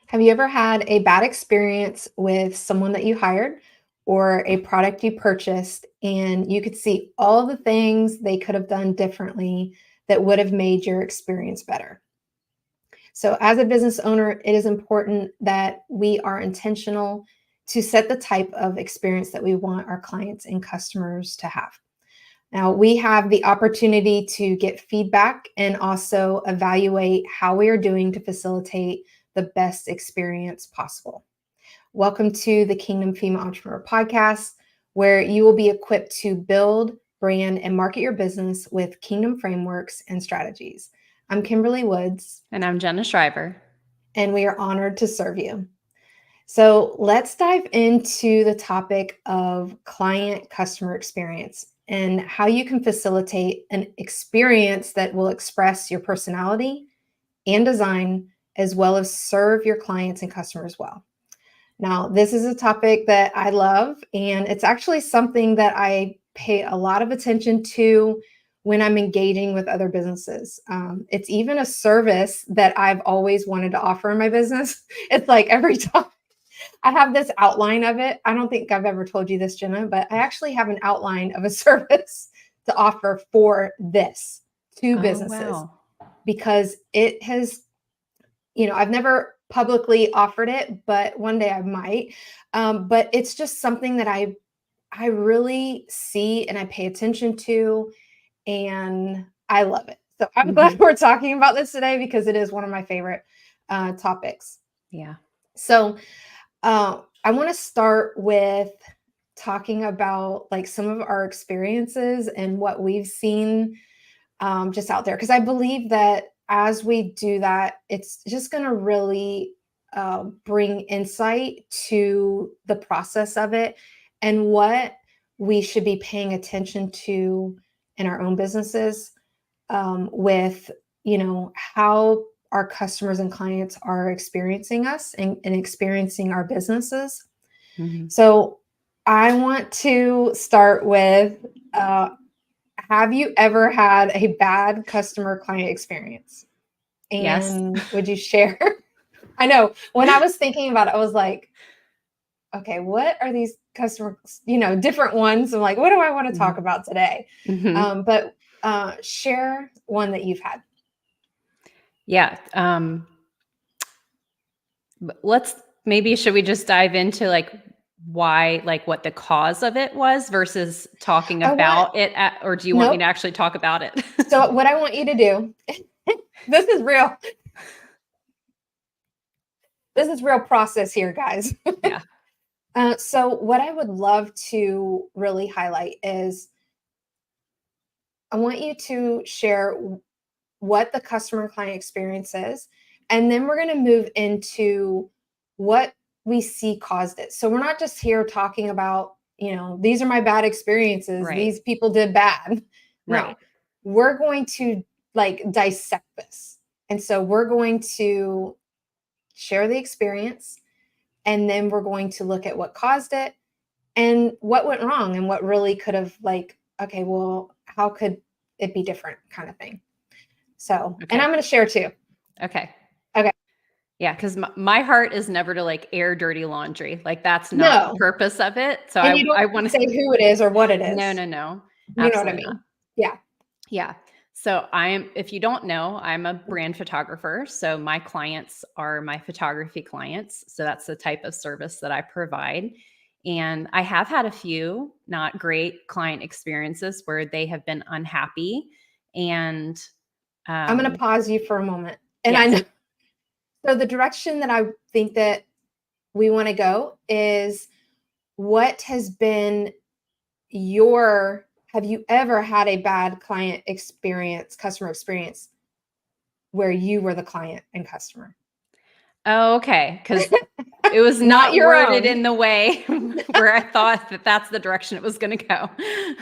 Have you ever had a bad experience with someone that you hired or a product you purchased, and you could see all the things they could have done differently that would have made your experience better? So, as a business owner, it is important that we are intentional to set the type of experience that we want our clients and customers to have. Now, we have the opportunity to get feedback and also evaluate how we are doing to facilitate the best experience possible. Welcome to the Kingdom Female Entrepreneur Podcast, where you will be equipped to build, brand, and market your business with Kingdom frameworks and strategies. I'm Kimberly Woods. And I'm Jenna Schreiber. And we are honored to serve you. So let's dive into the topic of client customer experience and how you can facilitate an experience that will express your personality and design, as well as serve your clients and customers well. Now, this is a topic that I love, and it's actually something that I pay a lot of attention to when I'm engaging with other businesses. It's even a service that I've always wanted to offer in my business. It's like every time I have this outline of it. I don't think I've ever told you this, Jenna, but I actually have an outline of a service to offer for this to businesses Wow. because it has, I've never publicly offered it, but one day I might. But it's just something that I really see and I pay attention to, and I love it. So I'm glad we're talking about this today because it is one of my favorite topics. Yeah. So I want to start with talking about like some of our experiences and what we've seen just out there. Because I believe that as we do that, it's just going to really bring insight to the process of it and what we should be paying attention to in our own businesses with, how our customers and clients are experiencing us and experiencing our businesses. Mm-hmm. So I want to start with have you ever had a bad customer client experience? And Yes. would you share? I know when I was thinking about it, I was like, okay, what are these customers, different ones? I'm like, what do I want to talk about today? Mm-hmm. But share one that you've had. Yeah. Should we just dive into like why, like what the cause of it was versus talking about it, or do you want me Nope. to actually talk about it? So what I want you to do, this is real. This is real process here, guys. Yeah. So what I would love to really highlight is I want you to share what the customer client experience is, and then we're going to move into what we see caused it. So we're not just here talking about, these are my bad experiences. Right. These people did bad. No, Right. we're going to like dissect this. And so we're going to share the experience, and then we're going to look at what caused it and what went wrong and what really could have like, okay, well, how could it be different kind of thing. So, Okay. and I'm going to share too. Okay. Okay. Yeah, because my heart is never to like air dirty laundry. Like that's not the purpose of it. So And you don't I have want to say who it is or what it is. No, You know what I absolutely not. mean? Yeah. Yeah. So if you don't know, I'm a brand photographer. So my clients are my photography clients. So that's the type of service that I provide. And I have had a few not great client experiences where they have been unhappy. And I'm going to pause you for a moment. And yes. I know. So the direction that I think that we want to go is what has been have you ever had a bad client experience, customer experience, where you were the client and customer? Oh, okay. Because it was Not not your worded own. in the way where I thought that that's the direction it was going to go.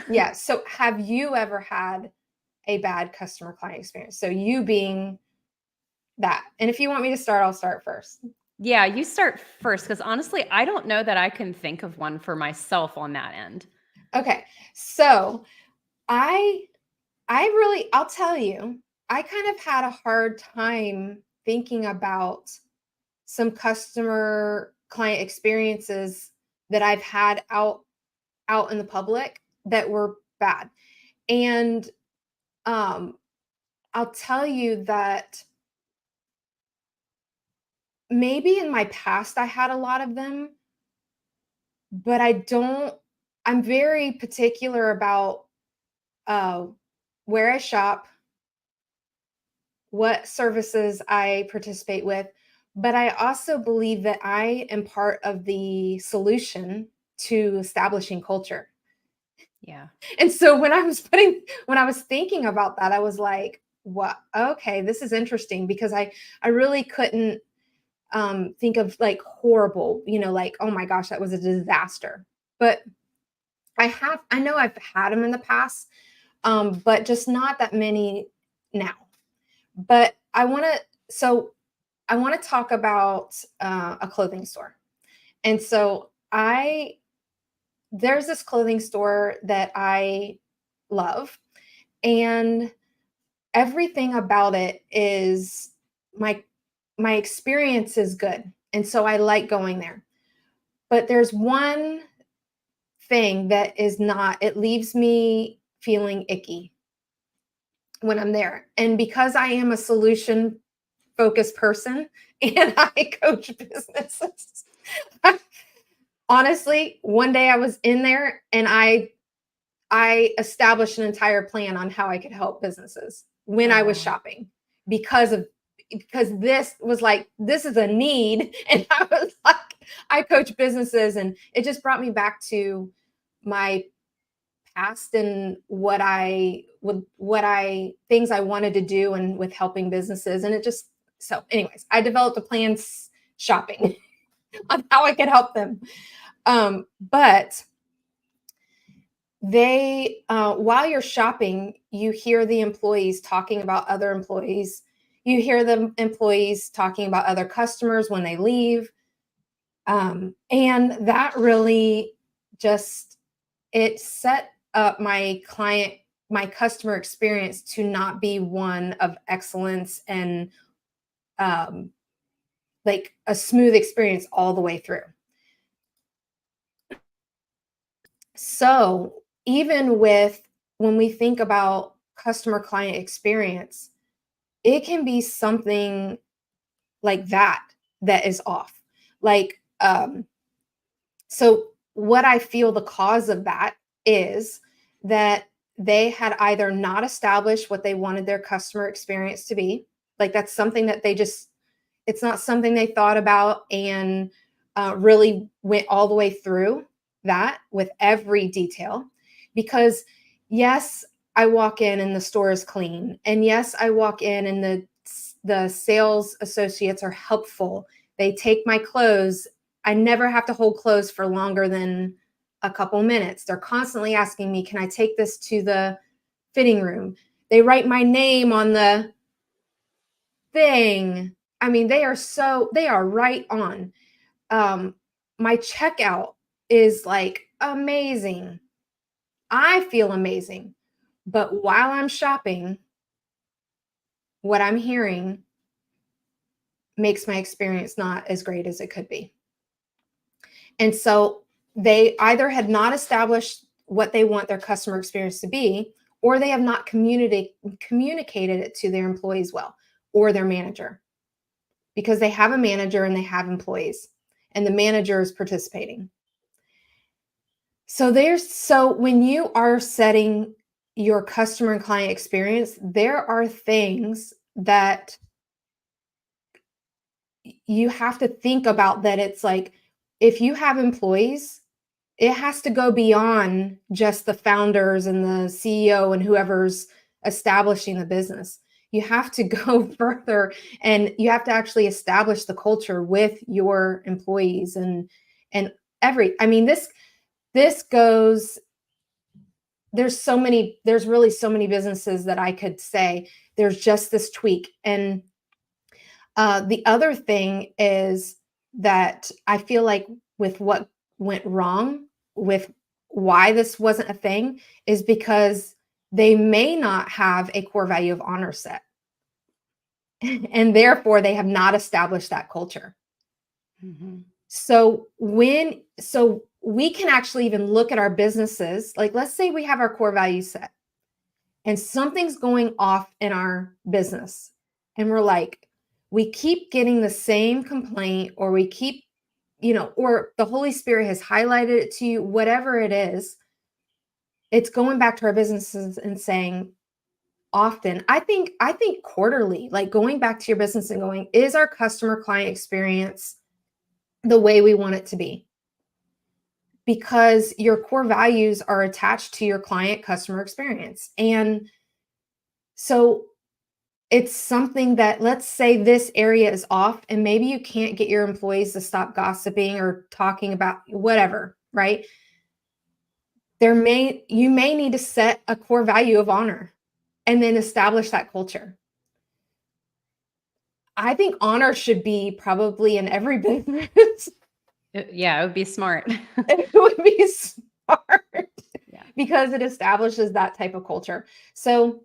Yeah. So have you ever had a bad customer client experience? So you being that. And if you want me to start, I'll start first. Yeah, you start first because honestly, I don't know that I can think of one for myself on that end. Okay. So I'll tell you, I kind of had a hard time thinking about some customer client experiences that I've had out in the public that were bad. And um, I'll tell you that maybe in my past I had a lot of them, but I'm very particular about uh, where I shop, what services I participate with, but I also believe that I am part of the solution to establishing culture. Yeah. And so when I was thinking about that, I was like, what okay, this is interesting because I really couldn't think of like horrible, like, oh my gosh, that was a disaster. But I know I've had them in the past, but just not that many now. But I want to talk about a clothing store. And so there's this clothing store that I love, and everything about it is my my experience is good. And so I like going there. But there's one thing that is not, it leaves me feeling icky when I'm there. And because I am a solution focused person and I coach businesses, honestly, one day I was in there and I established an entire plan on how I could help businesses when Oh, I was wow. shopping because of because this was like this is a need. And I was like, I coach businesses, and it just brought me back to my past and what I things I wanted to do and with helping businesses. And it just so anyways, I developed a plan shopping on how I could help them. But they while you're shopping, you hear the employees talking about other employees. You hear the employees talking about other customers when they leave. And that really just it set up my customer experience to not be one of excellence and um, like a smooth experience all the way through. So even with when we think about customer client experience, it can be something like that is off. Like so what I feel the cause of that is that they had either not established what they wanted their customer experience to be. Like that's something that it's not something they thought about and really went all the way through that with every detail. Because, yes, I walk in and the store is clean. And yes, I walk in and the sales associates are helpful. They take my clothes. I never have to hold clothes for longer than a couple minutes. They're constantly asking me, can I take this to the fitting room? They write my name on the thing. I mean, they are right on. Um, my checkout is like amazing. I feel amazing. But while I'm shopping, what I'm hearing makes my experience not as great as it could be. And so they either had not established what they want their customer experience to be, or they have not communicated it to their employees well or their manager, because they have a manager and they have employees and the manager is participating. So when you are setting your customer and client experience, there are things that you have to think about, that it's like if you have employees, it has to go beyond just the founders and the CEO and whoever's establishing the business. You have to go further, and you have to actually establish the culture with your employees and I mean this goes there's really so many businesses that I could say there's just this tweak. And the other thing is that I feel like with what went wrong with why this wasn't a thing is because they may not have a core value of honor set. And therefore they have not established that culture. Mhm. So we can actually even look at our businesses. Like, let's say we have our core values set and something's going off in our business. And we're like, we keep getting the same complaint, or we keep, or the Holy Spirit has highlighted it to you, whatever it is, it's going back to our businesses and saying, often, I think quarterly, like going back to your business and going, is our customer client experience the way we want it to be? Because your core values are attached to your client customer experience. And so it's something that, let's say this area is off and maybe you can't get your employees to stop gossiping or talking about whatever, right? You may need to set a core value of honor and then establish that culture. I think honor should be probably in every business. Yeah, it would be smart. It would be smart Yeah. because it establishes that type of culture. So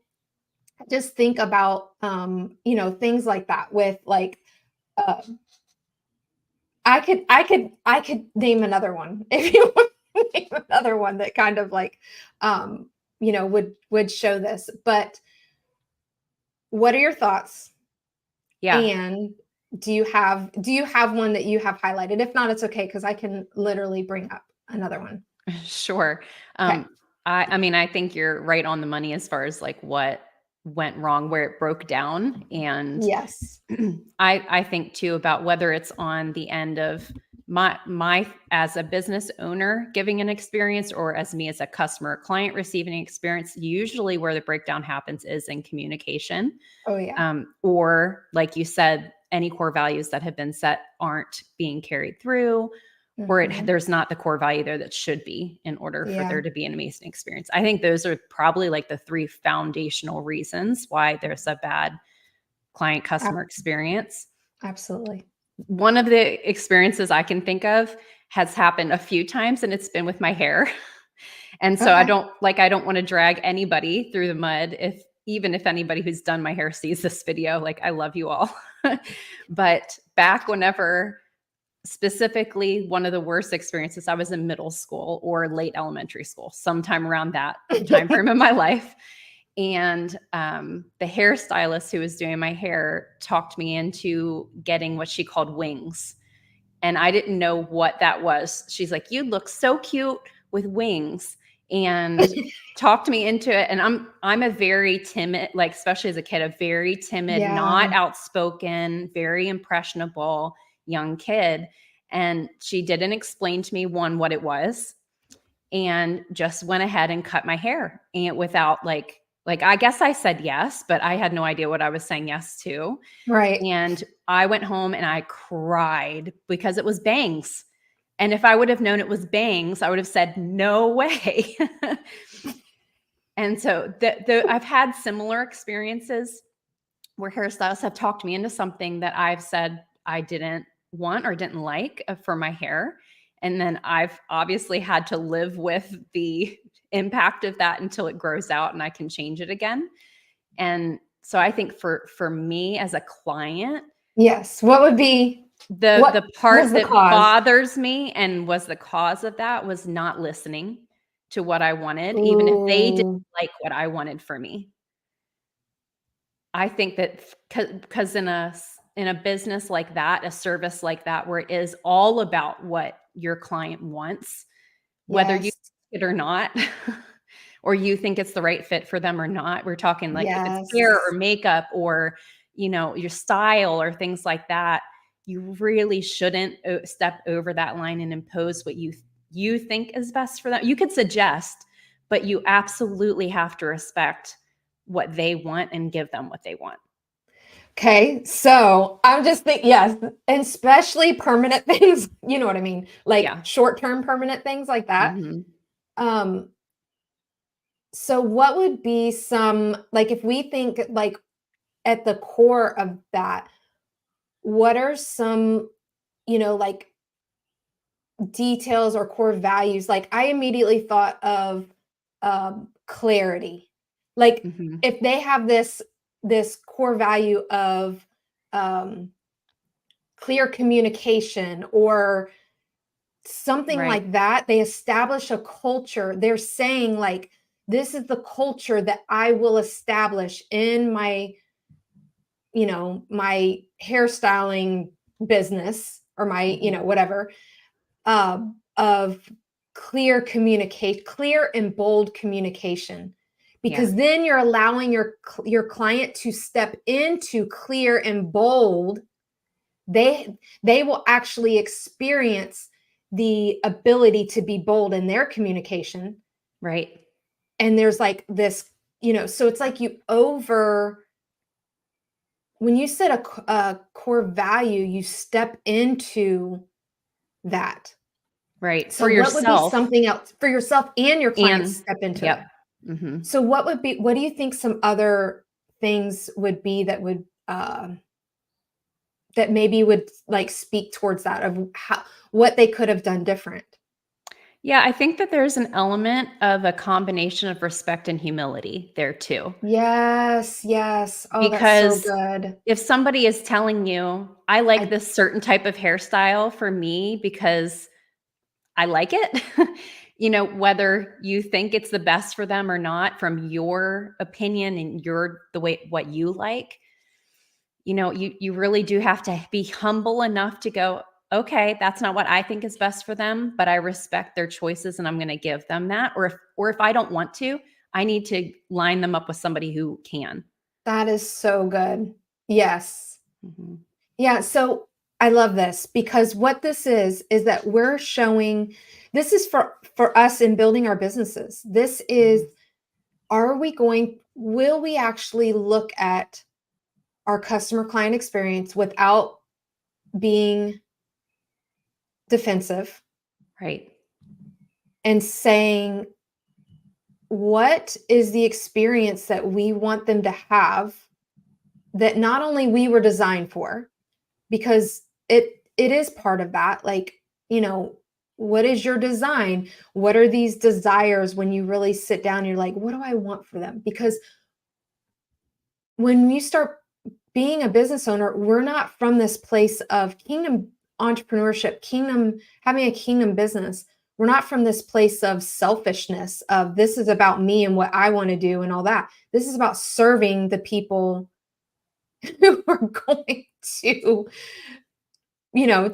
just think about things like that with like uh, I could name another one if you want to name another one that kind of like would show this. But what are your thoughts? Yeah. And do you have one that you have highlighted? If not, it's okay because I can literally bring up another one. Sure. Okay. Um, I mean, I think you're right on the money as far as like what went wrong, where it broke down. And Yes. I think too about whether it's on the end of my as a business owner giving an experience, or as me as a customer or client receiving an experience. Usually where the breakdown happens is in communication. Oh yeah. Or like you said, any core values that have been set aren't being carried through, or Mhm. there's not the core value there that should be in order for Yeah. there to be an amazing experience. I think those are probably like the three foundational reasons why there's a bad client customer Ab- experience. Absolutely. One of the experiences I can think of has happened a few times, and it's been with my hair. And so Okay. I don't want to drag anybody through the mud, if even if anybody who's done my hair sees this video, like I love you all. But back whenever, specifically one of the worst experiences, I was in middle school or late elementary school, sometime around that time frame in my life. And the hairstylist who was doing my hair talked me into getting what she called wings. And I didn't know what that was. She's like, "You look so cute with wings," and talked me into it. And I'm a very timid, like especially as a kid, a very timid, Yeah. not outspoken, very impressionable young kid. And she didn't explain to me, one, what it was, and just went ahead and cut my hair, and without like I guess I said yes, but I had no idea what I was saying yes to. Right. And I went home and I cried because it was bangs. And if I would have known it was bangs, I would have said, "No way." And so I've had similar experiences where hairstylists have talked me into something that I've said I didn't want or didn't like for my hair. And then I've obviously had to live with the impact of that until it grows out and I can change it again. And so I think for me as a client, Yes. What the was part the that cause? bothers me and was the cause of that was not listening to what I wanted, even if they didn't Ooh. like what I wanted for me. I think that because in a business like that, a service like that, where it is all about what your client wants, whether you Yes. like it or not, or you think it's the right fit for them or not. We're talking like if it's hair or Yes. makeup or, your style or things like that, you really shouldn't step over that line and impose what you think is best for them. You could suggest, but you absolutely have to respect what they want and give them what they want. Okay, so I'm just thinking, yes, and especially permanent things, you know what I mean? Like Yeah. short-term permanent things like that. Mhm. Um, so what would be some, like if we think like at the core of that, what are some, like details or core values? Like I immediately thought of clarity. Like Mhm. if they have this core value of um clear communication or something Right. like that. They establish a culture. They're saying like, this is the culture that I will establish in my, my hairstyling business or my, Mhm. whatever, of clear and bold communication. Yeah. Because then you're allowing your client to step into clear and bold. They will actually experience the ability to be bold in their communication. Right. And there's like this, so it's like when you set a core value, you step into that. Right. So For what would be yourself something else for yourself and your clients and step into it? yep. Mhm. So what do you think some other things would be that maybe would like speak towards that of what they could have done different? Yeah, I think that there's an element of a combination of respect and humility there too. Yes, yes. Oh, that's so Because good. if somebody is telling you, "I like I this certain type of hairstyle for me because I like it," whether you think it's the best for them or not from your opinion and your the way what you like, you really do have to be humble enough to go, "Okay, that's not what I think is best for them, but I respect their choices and I'm gonna give them that." Or if I don't want to, I need to line them up with somebody who can. That is so good. Yes. Mhm. Yeah, so I love this because what this is that we're showing this is for us in building our businesses. This is Mhm. will we actually look at our customer client experience without being defensive Right. and saying what is the experience that we want them to have that not only we were designed for, because it is part of that, like, you know, what is your design? What are these desires when you really sit down, you're like, what do I want for them? Because when you start being a business owner, we're not from this place of kingdom entrepreneurship, kingdom having a kingdom business. We're not from this place of selfishness of this is about me and what I want to do and all that. This is about serving the people who are going to,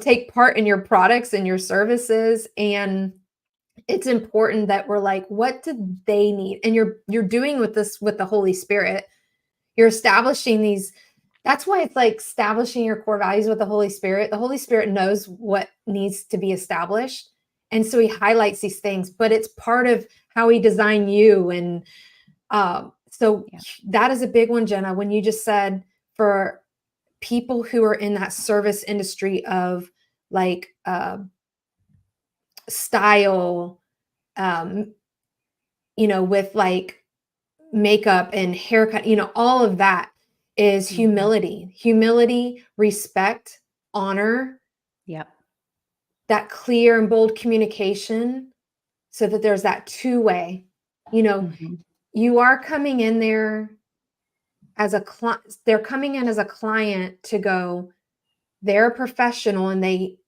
take part in your products and your services. And it's important that we're like, what do they need? And you're doing with this with the Holy Spirit. You're establishing these. That's why it's like establishing your core values with the Holy Spirit. The Holy Spirit knows what needs to be established. And so he highlights these things, but it's part of how he designed you. And so Yeah. that is a big one, Jenna, when you just said for people who are in that service industry of like style, um, with like makeup and haircut, all of that is Mhm. humility, respect, honor, Yep. that clear and bold communication so that there's that two-way. You know, Mhm. you are coming in there as a client, they're coming in as a client to go, they're a professional and they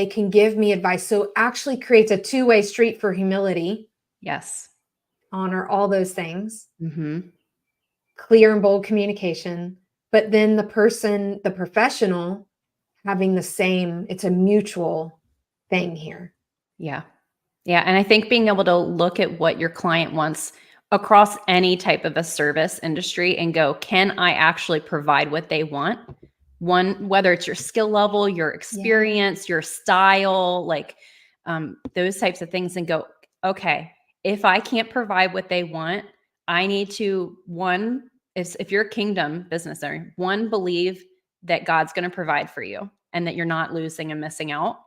can give me advice. So actually creates a two-way street for humility, Yes. honor, all those things, Mhm. clear and bold communication. But then the professional, having the same, it's a mutual thing here. Yeah. Yeah, and I think being able to look at what your client wants across any type of a service industry and go, "Can I actually provide what they want?" One, whether it's your skill level, your Yeah. experience, your style, like, those types of things, and go, "Okay, if I can't provide what they want, I need to" 1, if you're a kingdom business owner, 1, believe that God's gonna provide for you and that you're not losing and missing out.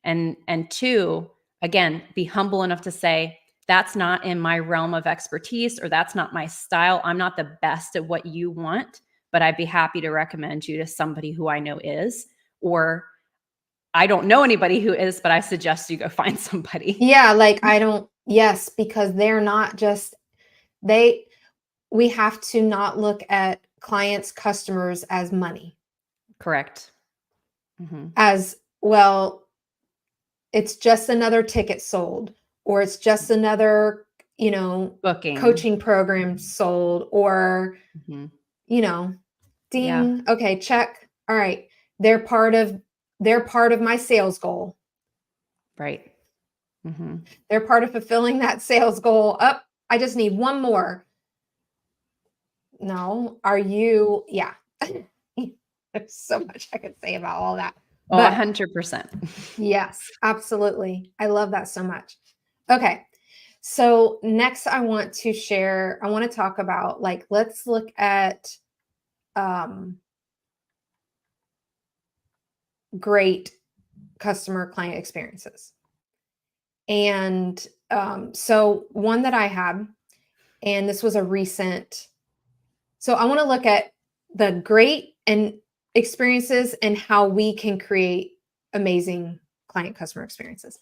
And 2, again, be humble enough to say, "That's not in my realm of expertise," or "That's not my style. I'm not the best at what you want, but I'd be happy to recommend you to somebody who I know is," or "I don't know anybody who is, but I suggest you go find somebody." Yeah, like I don't, yes, because they're not just they we have to not look at clients, customers as money. Correct. as well. It's just another ticket sold, or it's just another, Booking. coaching program sold, or, Yeah. ding, okay, check. All right. They're part of my sales goal. Right. They're part of fulfilling that sales goal. Up, I just need one more. No, are you? Yeah. There's so much I could say about all that. Oh, But 100%. yes, absolutely. I love that so much. Okay. So next I want to talk about, like, let's look at great customer client experiences. And so one that I had, and this was a recent, so I want to look at the great and experiences and how we can create amazing client customer experiences.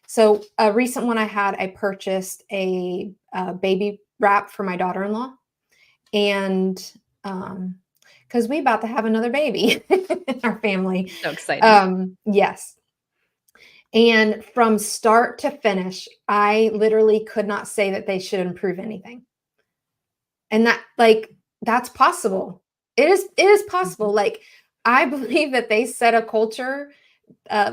So a recent one I had, I purchased a baby wrap for my daughter-in-law, and because we about to have another baby in our family. So exciting. Yes. And from start to finish, I literally could not say that they should improve anything. And that's possible. It is possible. Like, I believe that they set a culture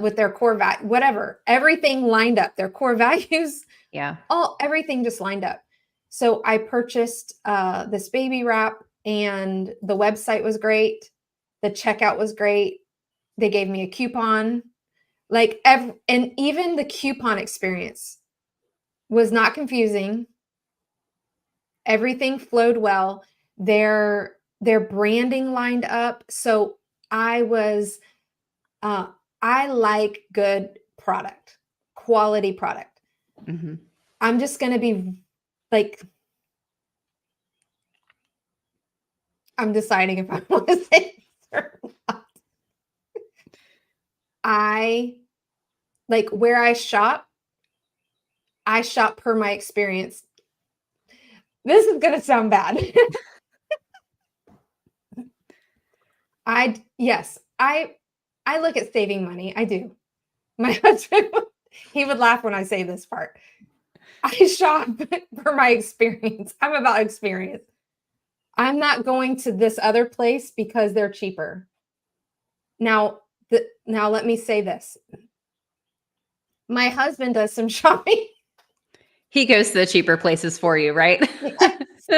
with their core value, whatever, everything lined up, their core values, Yeah. everything just lined up. So I purchased this baby wrap, and the website was great. The checkout was great. They gave me a coupon. And even the coupon experience was not confusing. Everything flowed well. Their branding lined up. So I was I like good product, quality product. I'm just going to be like, I'm deciding if I want to say this or not. I like where I shop per my experience. This is going to sound bad. Yes, I look at saving money. I do. My husband, he would laugh when I say this part. I shop for my experience. I'm about experience. I'm not going to this other place because they're cheaper. Now let me say this. My husband does some shopping. He goes to the cheaper places for you, right? Yes.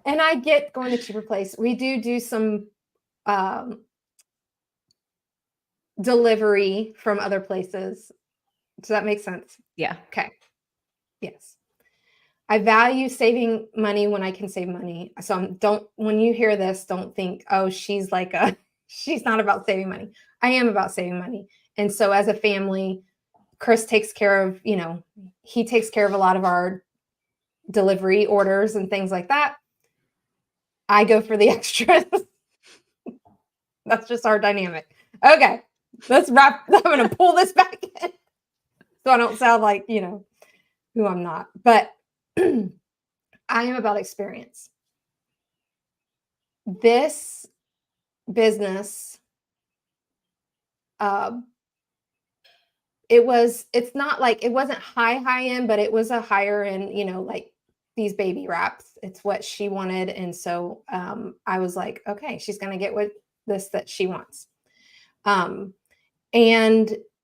And I get going to cheaper place. We do some delivery from other places. Does that make sense? Yeah. Okay. Yes. I value saving money when I can save money. So when you hear this, don't think, oh, she's not about saving money. I am about saving money. And so as a family, Chris takes care of, he takes care of a lot of our delivery orders and things like that. I go for the extras. That's just our dynamic. Okay. Let's wrap. I'm going to pull this back in so I don't sound like, who I'm not. But I am about experience. This business, it's not like, it wasn't high end, but it was a higher end, like these baby wraps. It's what she wanted. And so I was like, okay, she's going to get that she wants.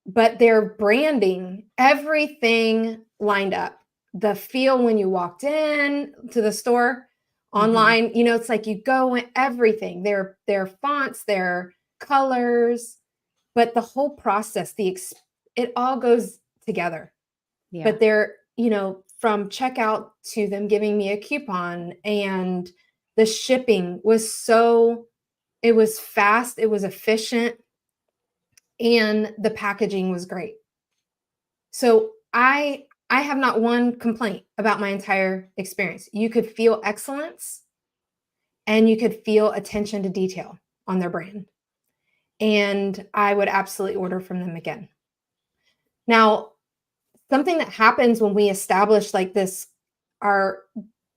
But their branding, everything lined up. The feel when you walked in to the store, online, it's like you go in, everything, their fonts, their colors, but the whole process, it all goes together. Yeah. But they're, from checkout to them giving me a coupon, and the shipping was it was fast, it was efficient, and the packaging was great. So I have not one complaint about my entire experience. You could feel excellence, and you could feel attention to detail on their brand. And I would absolutely order from them again. Now, something that happens when we establish like this,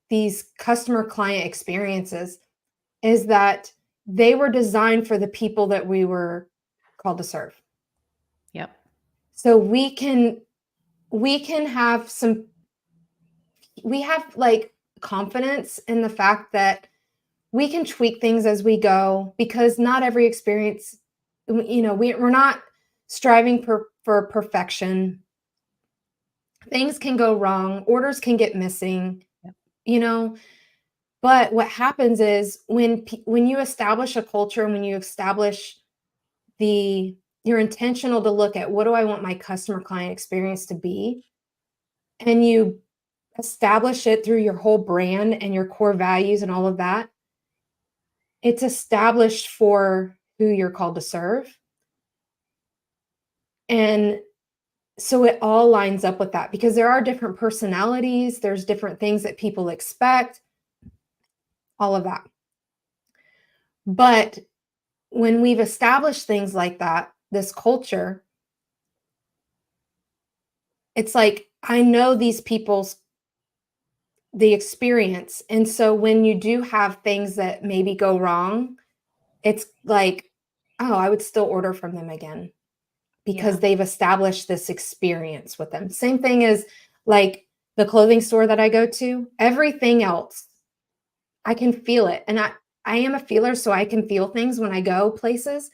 these customer client experiences, is that they were designed for the people that we were called to serve. Yep. So we have like confidence in the fact that we can tweak things as we go, because not every experience, we're not striving for perfection. Things can go wrong, orders can get missing, Yep. but what happens is when you establish a culture, and when you establish you're intentional to look at, what do I want my customer client experience to be? And you establish it through your whole brand and your core values and all of that. It's established for who you're called to serve. And so it all lines up with that, because there are different personalities, there's different things that people expect, all of that. But when we've established things like that, this culture, it's like, I know these people's the experience. And so when you do have things that maybe go wrong, it's like, oh, I would still order from them again, because Yeah. they've established this experience with them. Same thing as like the clothing store that I go to, everything else, I can feel it. And I am a feeler, so I can feel things when I go places,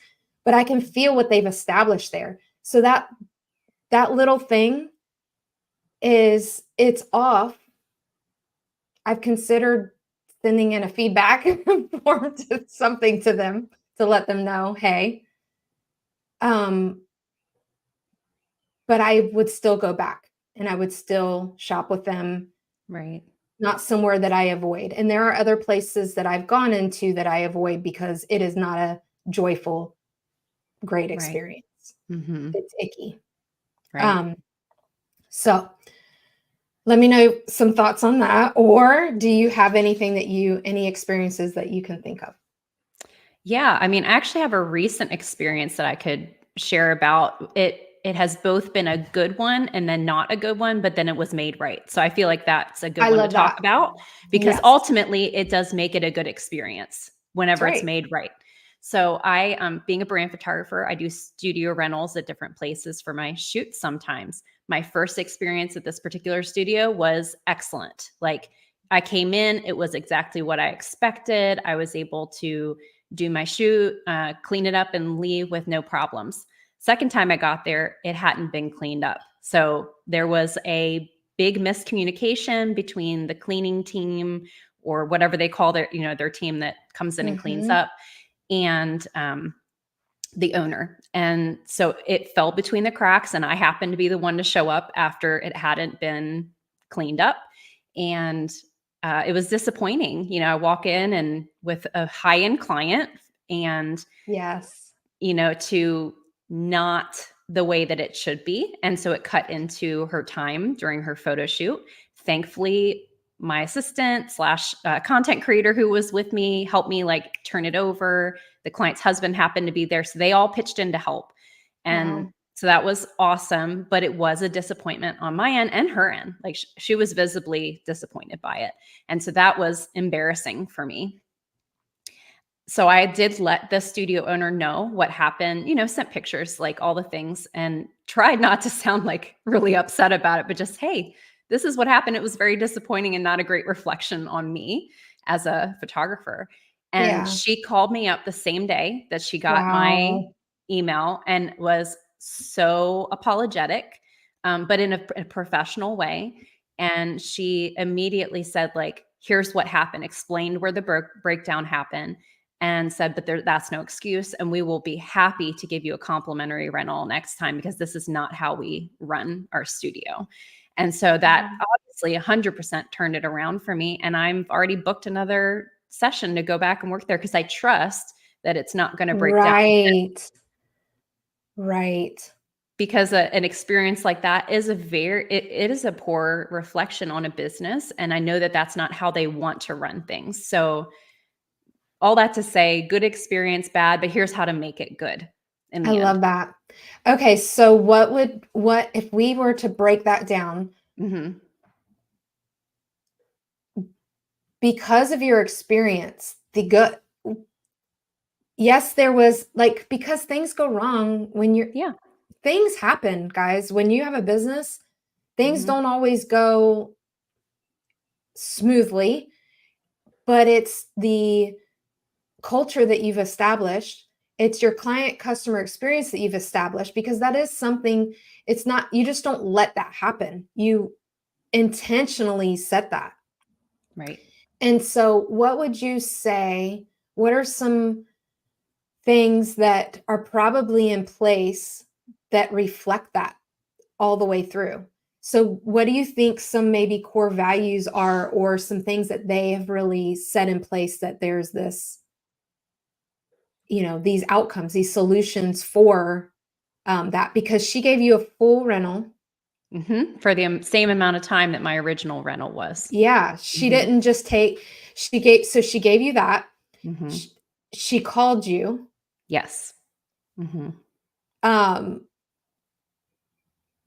but I can feel what they've established there. So that little thing it's off. I've considered sending in a feedback form to something to them to let them know, hey, um, but I would still go back and I would still shop with them, Right. not somewhere that I avoid. And there are other places that I've gone into that I avoid because it is not a joyful, great Right. experience. Mm-hmm. It's icky. Right. Um, so let me know some thoughts on that. Or do you have any experiences that you can think of? Yeah, I mean, I actually have a recent experience that I could share about. It has both been a good one and then not a good one, but then it was made right. So I feel like that's a good I one to love talk that. about, because Yes, ultimately it does make it a good experience that's whenever it's right. made right. So I, being a brand photographer, I do studio rentals at different places for my shoots sometimes. My first experience at this particular studio was excellent. Like, I came in, it was exactly what I expected. I was able to do my shoot, clean it up, and leave with no problems. Second time I got there, it hadn't been cleaned up. So there was a big miscommunication between the cleaning team, or whatever they call their team that comes in and cleans Mhm. up, and the owner. And so it fell between the cracks, and I happened to be the one to show up after it hadn't been cleaned up. And it was disappointing. I walk in and with a high end client, and Yes. to not the way that it should be. And so it cut into her time during her photo shoot. Thankfully, my assistant slash content creator who was with me helped me like turn it over. The client's husband happened to be there. So they all pitched in to help. And Wow. so that was awesome. But it was a disappointment on my end and her end. Like, she was visibly disappointed by it. And so that was embarrassing for me. So I did let the studio owner know what happened, sent pictures, like all the things, and tried not to sound like really upset about it, but just, hey, this is what happened. It was very disappointing and not a great reflection on me as a photographer. And Yeah. she called me up the same day that she got my Wow. email and was so apologetic, but in a professional way. And she immediately said, like, here's what happened, explained where the breakdown happened, and said, but that's no excuse. And we will be happy to give you a complimentary rental next time, because this is not how we run our studio. And so that Wow. obviously 100% turned it around for me. And I've already booked another session to go back and work there, because I trust that it's not going to break down. Right. Right. Because an experience like that is it is a poor reflection on a business. And I know that that's not how they want to run things. So all that to say, good experience, bad, but here's how to make it good in I the end. love that. Okay, so what if we were to break that down, Mhm. because of your experience, the good yes, there was like, because things go wrong when Yeah. things happen, guys. When you have a business, things Mhm. don't always go smoothly, but it's the culture that you've established. It's your client customer experience that you've established, because that is something, it's not, you just don't let that happen. You intentionally set that. Right. And so, what would you say? What are some things that are probably in place that reflect that all the way through? So, what do you think some maybe core values are, or some things that they have really set in place that there's this, these outcomes, these solutions for that? Because she gave you a full rental. For the same amount of time that my original rental was. Yeah, she Mhm. didn't just take, she gave you that. Sh- Mhm. She called you. Yes. Mhm. Um,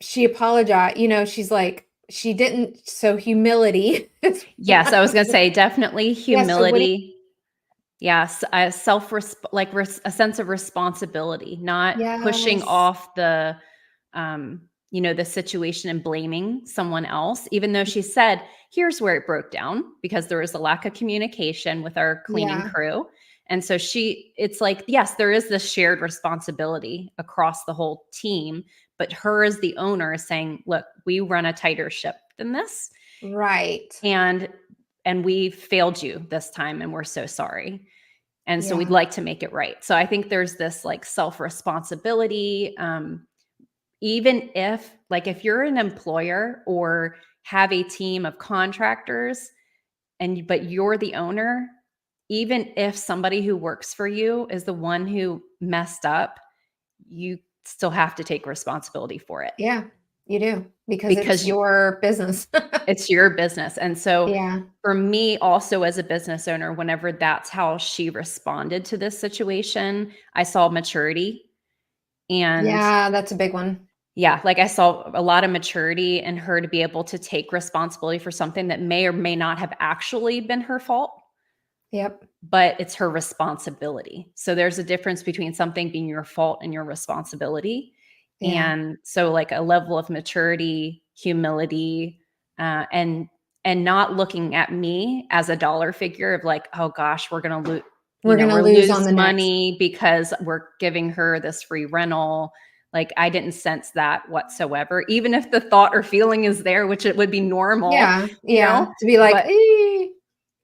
she apologized, she's like, she didn't, so humility is Yes, one I was of gonna the, say definitely yeah, so what do humility. Yes, a self like a sense of responsibility, not you, pushing yes. off the situation and blaming someone else, even though she said, here's where it broke down because there was a lack of communication with our cleaning Yeah, crew. And so it's like, yes, there is this shared responsibility across the whole team, but her as the owner is saying, look, we run a tighter ship than this. right. And we failed you this time and we're so sorry. And so we'd Yeah, like to make it right. So I think there's this like self responsibility. Even if, like, if you're an employer or have a team of contractors but you're the owner, even if somebody who works for you is the one who messed up, you still have to take responsibility for it yeah, you do, because it's because your business. it's your business. And so Yeah, for me also as a business owner, whenever that's how she responded to this situation, I saw maturity. And yeah, that's a big one. yeah, like I saw a lot of maturity in her to be able to take responsibility for something that may or may not have actually been her fault, Yep. but it's her responsibility. So there's a difference between something being your fault and your responsibility. Yeah, And so like a level of maturity, humility, and not looking at me as a dollar figure of like, oh gosh, we're gonna lose, we're gonna we're lose on lose the next. money because we're giving her this free rental. Like I didn't sense that whatsoever, even if the thought or feeling is there, which it would be normal, Yeah, you yeah, know, to be like,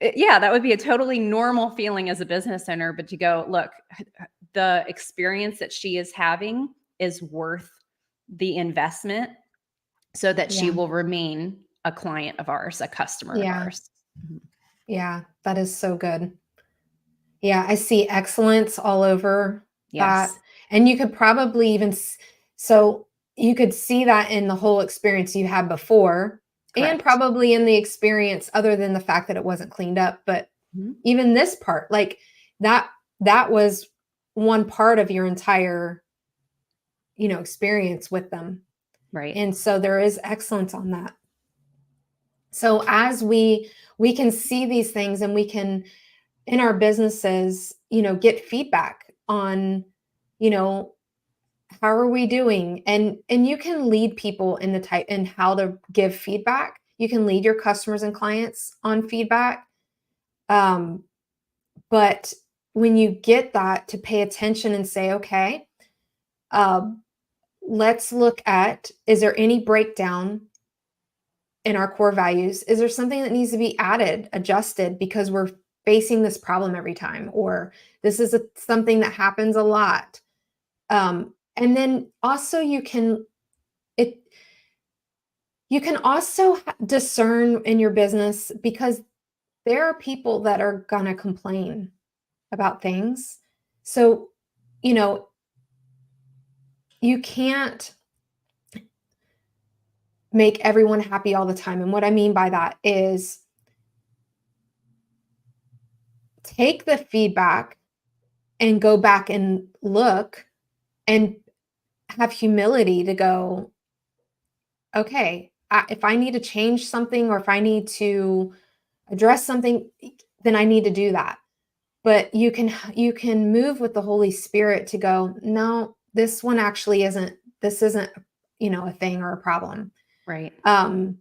but yeah, that would be a totally normal feeling as a business owner, but to go, look, the experience that she is having is worth the investment so that she yeah, will remain a client of ours, a customer of yeah, ours. Mhm. yeah, that is so good. Yeah, I see excellence all over that. Yes, And you could probably even so you could see that in the whole experience you had before, and correct. probably in the experience other than the fact that it wasn't cleaned up, but Mhm. even this part, like that that was one part of your entire, experience with them. Right. And so there is excellence on that. So as we can see these things, and we can in our businesses, get feedback on, you know, how are we doing? And you can lead people in the type in how to give feedback. You can lead your customers and clients on feedback. Um, but when you get that, to pay attention and say, okay, um, let's look at, is there any breakdown in our core values? Is there something that needs to be added, adjusted, because we're facing this problem every time, or this is something that happens a lot? And then also it you can also discern in your business, because there are people that are gonna complain about things. So, you know, you can't make everyone happy all the time. And what I mean by that is, take the feedback and go back and look, and have humility to go, okay, if I need to change something, or if I need to address something, then I need to do that. but you can move with the Holy Spirit to go, no, this one actually isn't a thing or a problem. Right. I've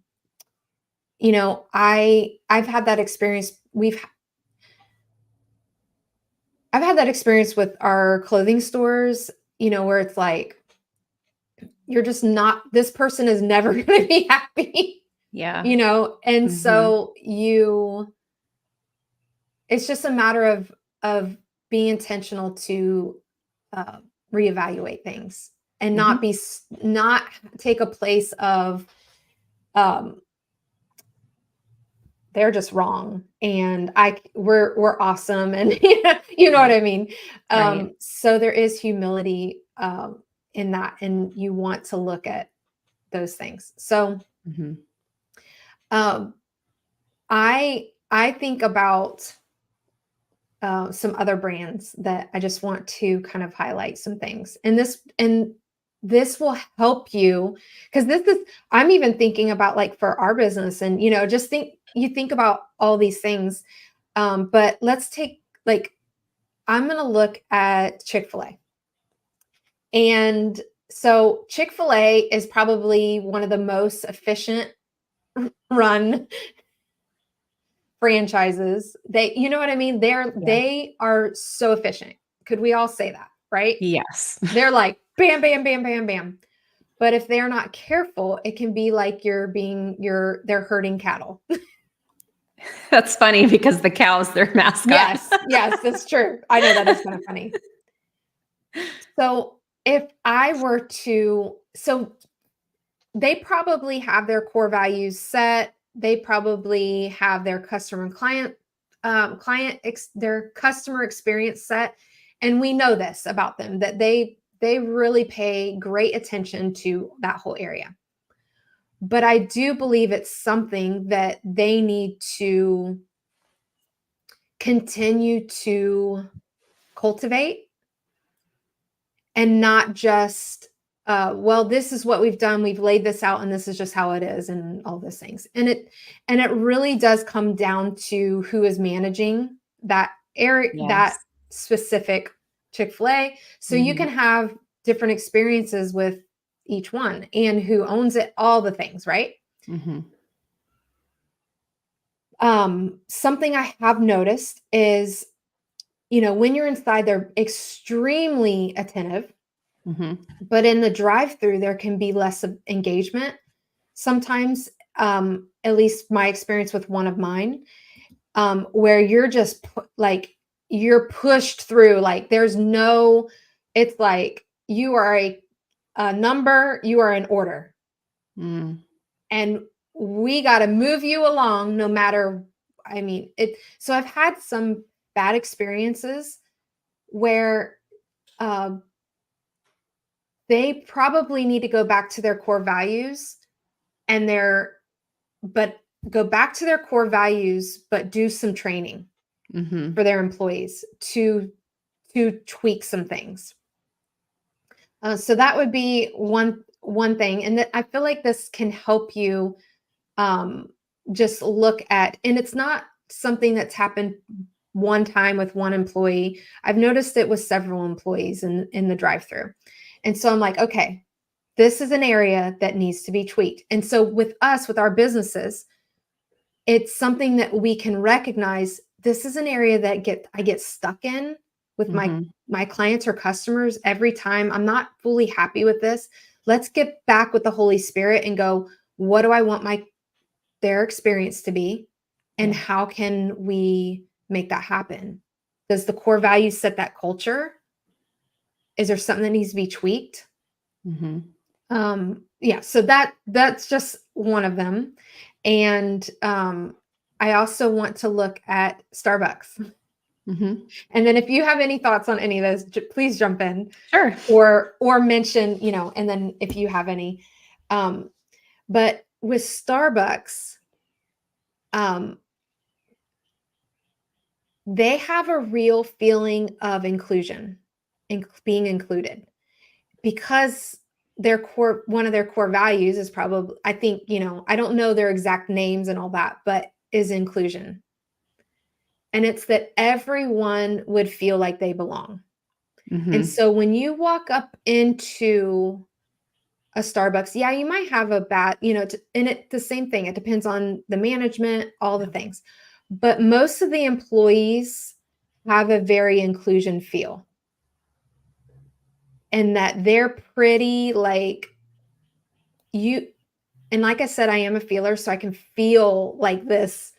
had that experience. I've had that experience with our clothing stores, where it's like, you're just not, this person is never going to be happy, Yeah. and Mhm. so it's just a matter of being intentional to uh, reevaluate things and Mhm. not take a place of um, they're just wrong and we're awesome, and you know what Right. I mean. Right. So there is humility in that, and you want to look at those things. So Mhm. um, I think about some other brands that I just want to kind of highlight some things. And this will help you, because this is, I'm even thinking about, like, for our business, and just think about all these things. But let's take, like, I'm going to look at Chick-fil-A. And so Chick-fil-A is probably one of the most efficient run franchises. You know what I mean? Yeah. They are so efficient. Could we all say that, right? Yes. They're like bam, bam, bam, bam, bam. But if they're not careful, it can be like they're herding cattle. That's funny because the cow's their mascot. Yes, yes, that's true. I know that is kind of funny. So if I were to, so they probably have their core values set. They probably have their customer and their customer experience set, and we know this about them, that they really pay great attention to that whole area. But I do believe it's something that they need to continue to cultivate, and not just well, this is what we've done, we've laid this out, and this is just how it is, and all those things. And it really does come down to who is managing that area, that Yes. specific Chick-fil-A. So you Mhm. can have different experiences with each one, and who owns it, all the things, right? Mhm. Something I have noticed is, when you're inside, they're extremely attentive. Mhm. But in the drive-through, there can be less of engagement sometimes, at least my experience with one of mine, where you're just like, you're pushed through, like there's no, it's like you are a number, you are an order, Mm. and we got to move you along no matter, I mean, so I've had some bad experiences where uh, they probably need to go back to their core values, and but go back to their core values, but do some training Mhm. for their employees to tweak some things. So that would be one thing, and that I feel like this can help you um, just look at, and it's not something that's happened one time with one employee. I've noticed it with several employees in the drive-through, and so I'm like, okay, this is an area that needs to be tweaked. And so with us, with our businesses, it's something that we can recognize. This is an area that I get stuck in with Mhm. my clients or customers every time. I'm not fully happy with this. Let's get back with the Holy Spirit and go, what do I want their experience to be? And Yeah. how can we make that happen? Does the core values set that culture? Is there something that needs to be tweaked? Mhm. Yeah, so that's just one of them. And I also want to look at Starbucks. Mhm. And then if you have any thoughts on any of those, please jump in, Sure. or mention, and then if you have any. Um, but with Starbucks, um, they have a real feeling of inclusion and being included, because one of their core values is probably, I think, I don't know their exact names and all that, but is inclusion. and it's that everyone would feel like they belong. And Mhm. so when you walk up into a Starbucks, yeah, you might have a bad, and it the same thing. It depends on the management, all the Yeah. things. But most of the employees have a very inclusion feel, and that they're pretty like you. And like I said, I am a feeler, so I can feel like this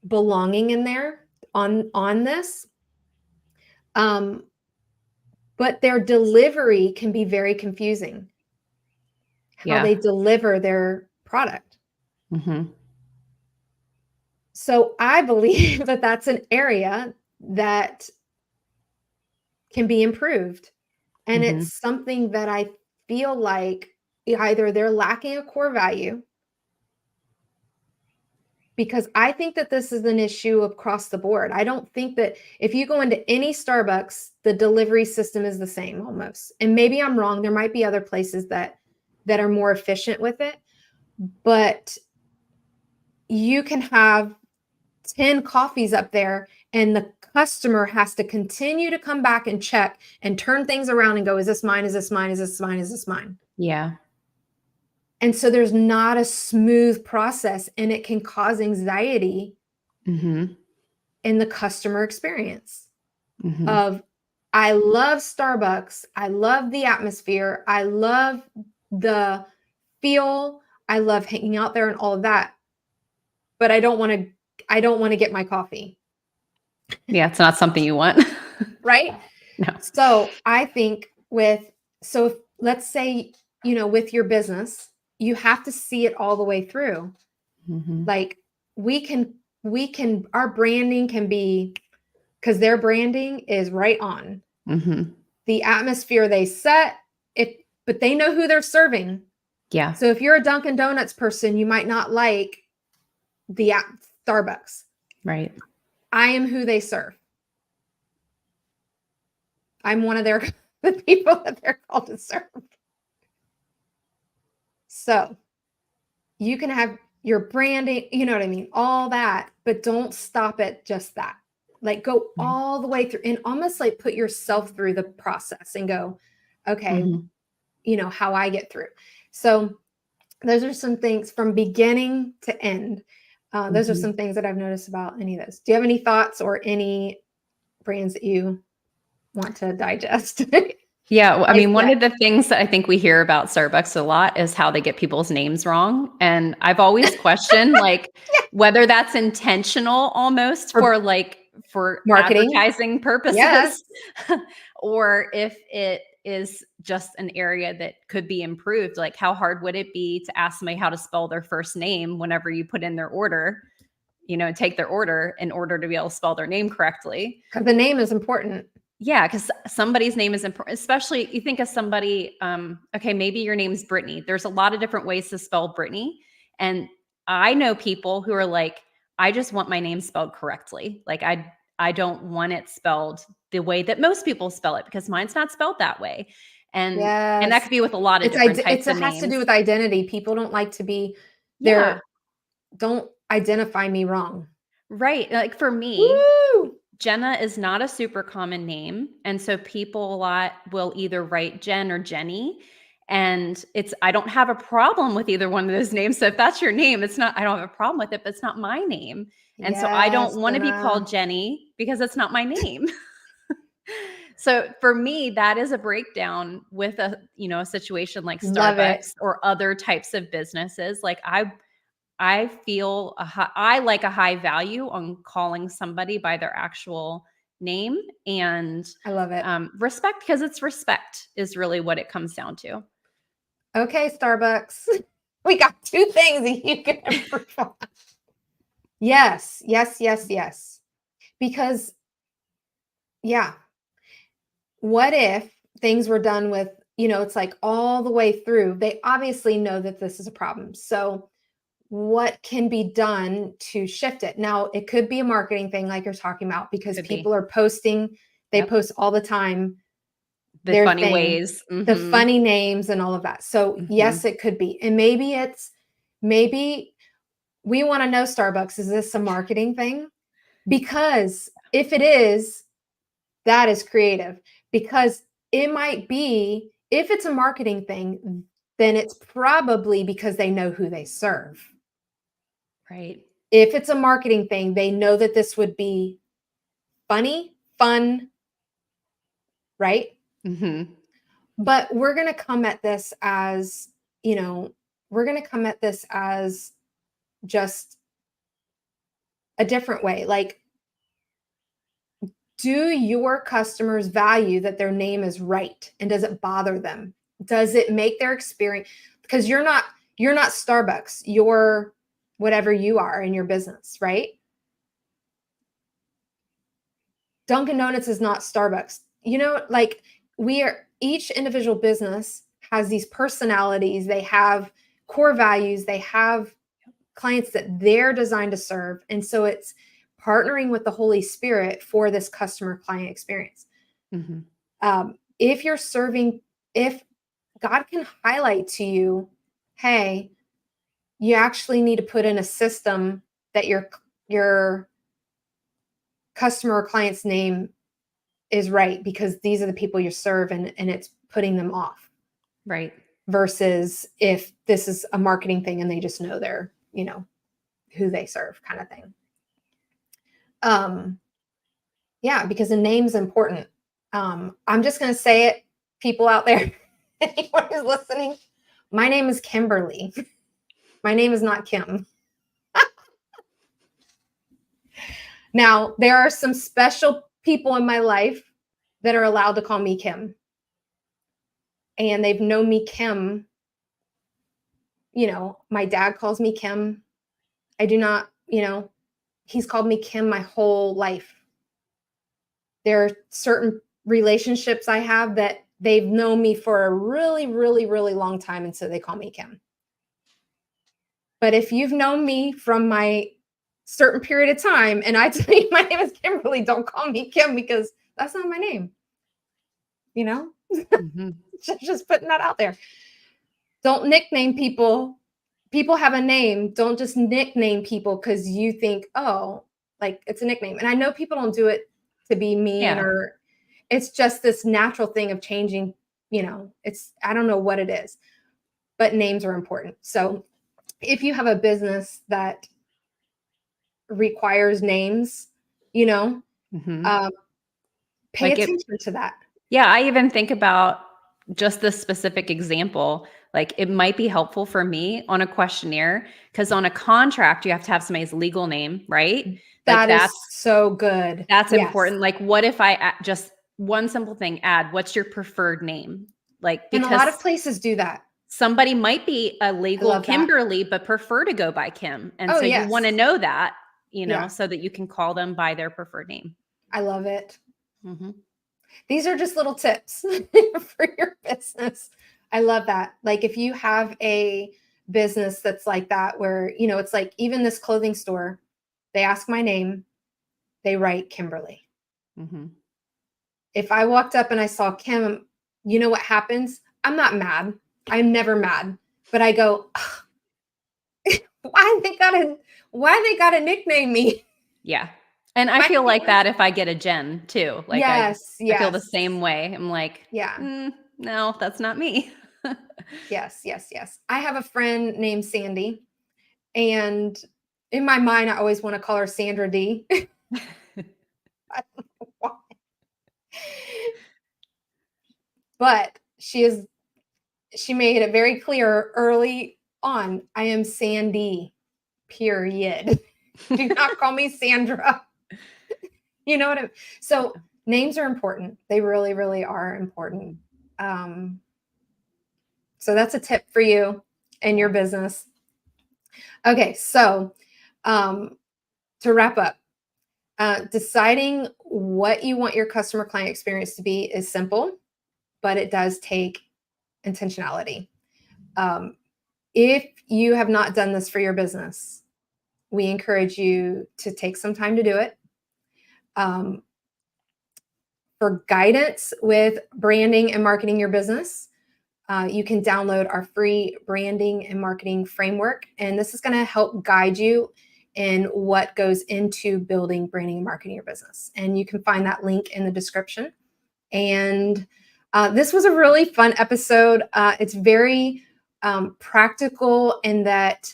belonging in there on this. Um, but their delivery can be very confusing. How Yeah. they deliver their product. Mhm. So I believe that that's an area that can be improved. And Mhm. it's something that I feel like either they're lacking a core value, because I think that this is an issue across the board. I don't think that if you go into any Starbucks, the delivery system is the same almost. And maybe I'm wrong. There might be other places that are more efficient with it, but you can have 10 coffees up there and the customer has to continue to come back and check and turn things around and go, is this mine? Is this mine? Is this mine? Is this mine? Yeah. And so there's not a smooth process, and it can cause anxiety Mhm. in the customer experience Mhm. of, I love Starbucks. I love the atmosphere. I love the feel. I love hanging out there and all of that. But I don't want to get my coffee. Yeah, it's not something you want. Right? No. So I think so if, let's say, with your business, you have to see it all the way through. Mhm. Like our branding can be, because their branding is right on. Mhm. The atmosphere they set, but they know who they're serving. Yeah. So if you're a Dunkin' Donuts person, you might not like the Starbucks. Right. I am who they serve. I'm one of the people that they're called to serve. So you can have your branding, you know what I mean? All that, but don't stop at just that. Like go Right. all the way through and almost like put yourself through the process and go, okay, Mhm. how I get through. So those are some things from beginning to end. Those are Mhm. some things that I've noticed about any of this. Do you have any thoughts or any brands that you want to digest? Yeah, well, I mean, one Yeah. of the things that I think we hear about Starbucks a lot is how they get people's names wrong, and I've always questioned, like, whether that's intentional almost For for marketing. advertising Yes. purposes, or if it is just an area that could be improved. Like, how hard would it be to ask somebody how to spell their first name whenever you put in their order, take their order in order to be able to spell their name correctly? Because the name is important. Yeah, because somebody's name is important, especially you think of somebody, okay, maybe your name's Brittany. There's a lot of different ways to spell Brittany. And I know people who are like, I just want my name spelled correctly. Like I don't want it spelled the way that most people spell it because mine's not spelled that way. And that Yes. could be with a lot of different types It of has to do names. with identity. People don't like to be Yeah, there. Don't identify me wrong. right. Like for me, Woo! Jenna is not a super common name, and so people a lot will either write Jen or Jenny, and I don't have a problem with either one of those names. So if that's your name, I don't have a problem with it, but it's not my name. And so I don't Yes, want to be Jenna. called Jenny because it's not my name. So for me, that is a breakdown with a situation like Love it. Starbucks or other types of businesses. Like I feel I like a high value on calling somebody by their actual name and I love it. respect, because it's respect is really what it comes down to. Okay, Starbucks. We got two things that you can improve on. Yes, yes, yes, yes. Because, yeah, what if things were done with, it's like all the way through? They obviously know that this is a problem. So what can be done to shift it? Now, it could be a marketing thing like you're talking about, because Could people be. are posting, they Yep. post all the time The their funny thing, ways. the Mhm. funny names and all of that. So, yes, Mhm. it could be. And maybe we want to know, Starbucks, is this a marketing thing? Because if it is, that is creative. Because it might be, if it's a marketing thing, then it's probably because they know who they serve. Right. If it's a marketing thing, they know that this would be funny, fun, right? Mm-hmm. But we're going to come at this as, you know, we're going to come at this as just a different way. Like, do your customers value that their name is right? And does it bother them? Does it make their experience? Because you're not Starbucks, you're whatever you are in your business, right? Dunkin' Donuts is not Starbucks. Like, we are, each individual business has these personalities, they have core values, they have clients that they're designed to serve. And so it's partnering with the Holy Spirit for this customer client experience. Mm-hmm. If you're serving, if God can highlight to you, hey, you actually need to put in a system that your customer or client's name is right because these are the people you serve, and it's putting them off. Right. Versus if this is a marketing thing and they just know their, who they serve kind of thing. Yeah, because the name's important. I'm just going to say it, people out there, anyone who's listening, my name is Kimberly. My name is not Kim. Now, there are some special people in my life that are allowed to call me Kim. And they've known me Kim. My dad calls me Kim. I do not, he's called me Kim my whole life. There are certain relationships I have that they've known me for a really, really, really long time, and so they call me Kim. But if you've known me from my certain period of time and I tell you my name is Kimberly, don't call me Kim because that's not my name. Mm-hmm. Just putting that out there. Don't nickname people. People have a name. Don't just nickname people because you think, oh, like it's a nickname. And I know people don't do it to be mean, Yeah. or it's just this natural thing of changing. I don't know what it is, but names are important. So if you have a business that requires names, Mm-hmm. pay Like it, attention to that. yeah, I even think about just this specific example. Like it might be helpful for me on a questionnaire because on a contract, you have to have somebody's legal name, right? Like That is so good. that's Yes. important. Like what if I just one simple thing, add what's your preferred name? Like And a lot of because places do that. somebody might be a I legal love that. Kimberly, but prefer to go by Kim. And Oh, so you want to yes. know that, Yeah. so that you can call them by their preferred name. I love it. Mm-hmm. These are just little tips for your business. I love that. Like if you have a business that's like that, where, it's like even this clothing store, they ask my name, they write Kimberly. Mm-hmm. If I walked up and I saw Kim, you know what happens? I'm not mad. I'm never mad. But I go, why they gotta nickname me? Yeah. And I My feel name like that if I get a Jen too. Like Yes, I feel the yes. same way. I'm like, Yeah. no, that's not me. Yes, yes, yes. I have a friend named Sandy, and in my mind, I always want to call her Sandra D. I don't know why. But she made it very clear early on, I am Sandy, period. Do not call me Sandra. You know what I mean? So names are important. They really, really are important. So that's a tip for you and your business. Okay, so to wrap up, deciding what you want your customer client experience to be is simple, but it does take intentionality. If you have not done this for your business, we encourage you to take some time to do it. For guidance with branding and marketing your business, you can download our free branding and marketing framework. And this is going to help guide you and what goes into building, branding, and marketing your business. And you can find that link in the description. And this was a really fun episode. It's very practical in that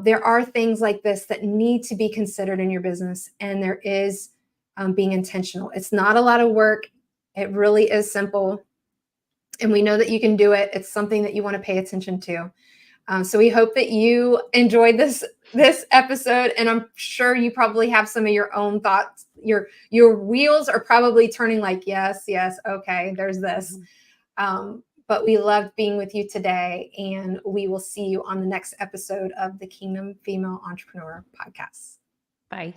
there are things like this that need to be considered in your business, and there is being intentional. It's not a lot of work. It really is simple, and we know that you can do it. It's something that you want to pay attention to. So we hope that you enjoyed this episode, and I'm sure you probably have some of your own thoughts. Your wheels are probably turning like, yes, okay, there's this. But we loved being with you today, and we will see you on the next episode of the Kingdom Female Entrepreneur Podcast. Bye.